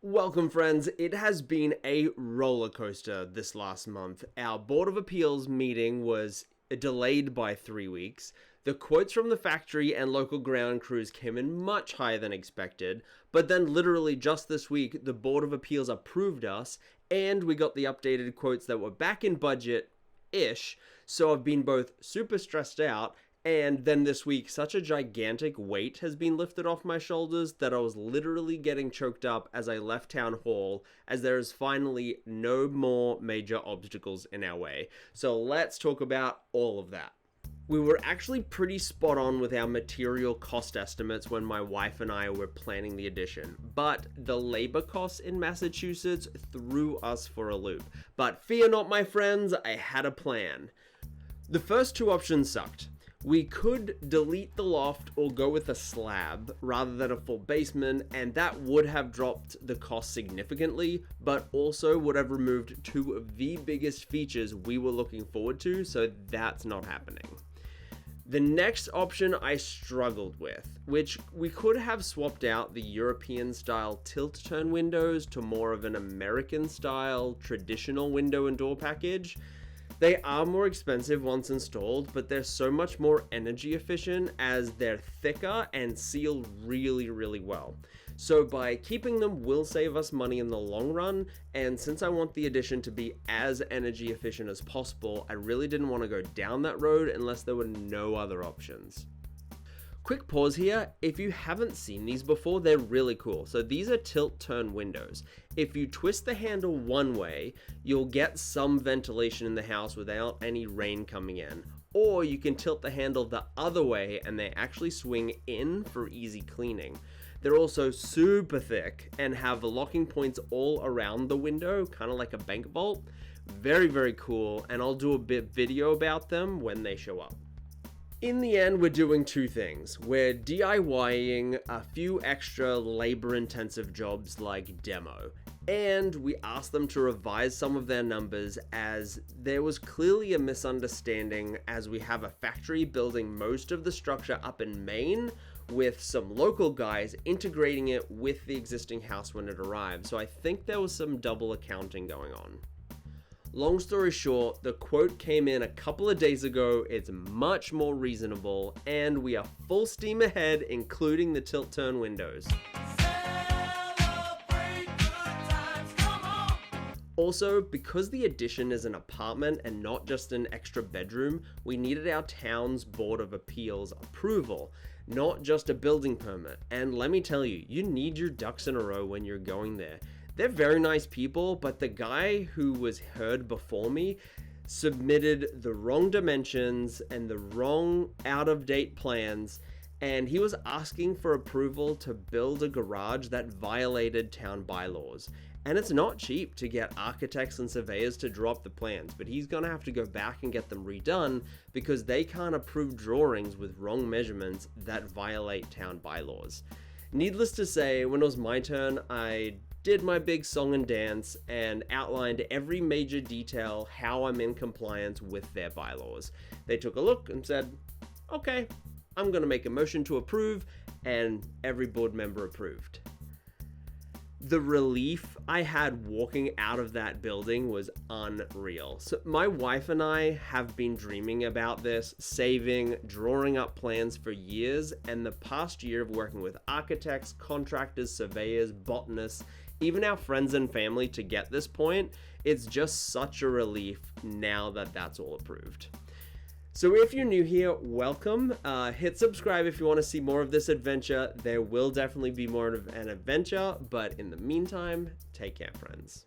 Welcome friends, it has been a roller coaster this last month. Our Board of Appeals meeting was delayed by 3 weeks. The quotes from the factory and local ground crews came in much higher than expected, but then literally just this week, the Board of Appeals approved us and we got the updated quotes that were back in budget-ish, so I've been both super stressed out and then this week, such a gigantic weight has been lifted off my shoulders that I was literally getting choked up as I left town hall, as there is finally no more major obstacles in our way. So let's talk about all of that. We were actually pretty spot on with our material cost estimates when my wife and I were planning the addition, but the labor costs in Massachusetts threw us for a loop. But fear not, my friends, I had a plan. The first two options sucked. We could delete the loft or go with a slab rather than a full basement, and that would have dropped the cost significantly, but also would have removed two of the biggest features we were looking forward to, so that's not happening. The next option I struggled with, which we could have swapped out the European style tilt-turn windows to more of an American style traditional window and door package. They are more expensive once installed, but they're so much more energy efficient as they're thicker and seal really well. So by keeping them will save us money in the long run, and since I want the addition to be as energy efficient as possible, I really didn't want to go down that road unless there were no other options. Quick pause here, if you haven't seen these before, they're really cool. So these are tilt-turn windows. If you twist the handle one way, you'll get some ventilation in the house without any rain coming in. Or you can tilt the handle the other way and they actually swing in for easy cleaning. They're also super thick and have locking points all around the window, kind of like a bank vault. Very cool, and I'll do a bit video about them when they show up. In the end, we're doing two things. We're DIYing a few extra labor-intensive jobs like demo, and we asked them to revise some of their numbers as there was clearly a misunderstanding as we have a factory building most of the structure up in Maine with some local guys integrating it with the existing house when it arrived. So I think there was some double accounting going on. Long story short, the quote came in a couple of days ago, it's much more reasonable, and we are full steam ahead, including the tilt-turn windows. Also, because the addition is an apartment and not just an extra bedroom, we needed our town's Board of Appeals approval, not just a building permit. And let me tell you, you need your ducks in a row when you're going there. They're very nice people, but the guy who was heard before me submitted the wrong dimensions and the wrong out-of-date plans, and he was asking for approval to build a garage that violated town bylaws. And it's not cheap to get architects and surveyors to draw up the plans, but he's gonna have to go back and get them redone because they can't approve drawings with wrong measurements that violate town bylaws. Needless to say, when it was my turn, I did my big song and dance and outlined every major detail how I'm in compliance with their bylaws. They took a look and said, okay, I'm gonna make a motion to approve, and every board member approved. The relief I had walking out of that building was unreal. So my wife and I have been dreaming about this, saving, drawing up plans for years, and the past year of working with architects, contractors, surveyors, botanists, even our friends and family to get this point, it's just such a relief now that that's all approved. So if you're new here, welcome. Hit subscribe if you want to see more of this adventure. There will definitely be more of an adventure, but in the meantime, take care, friends.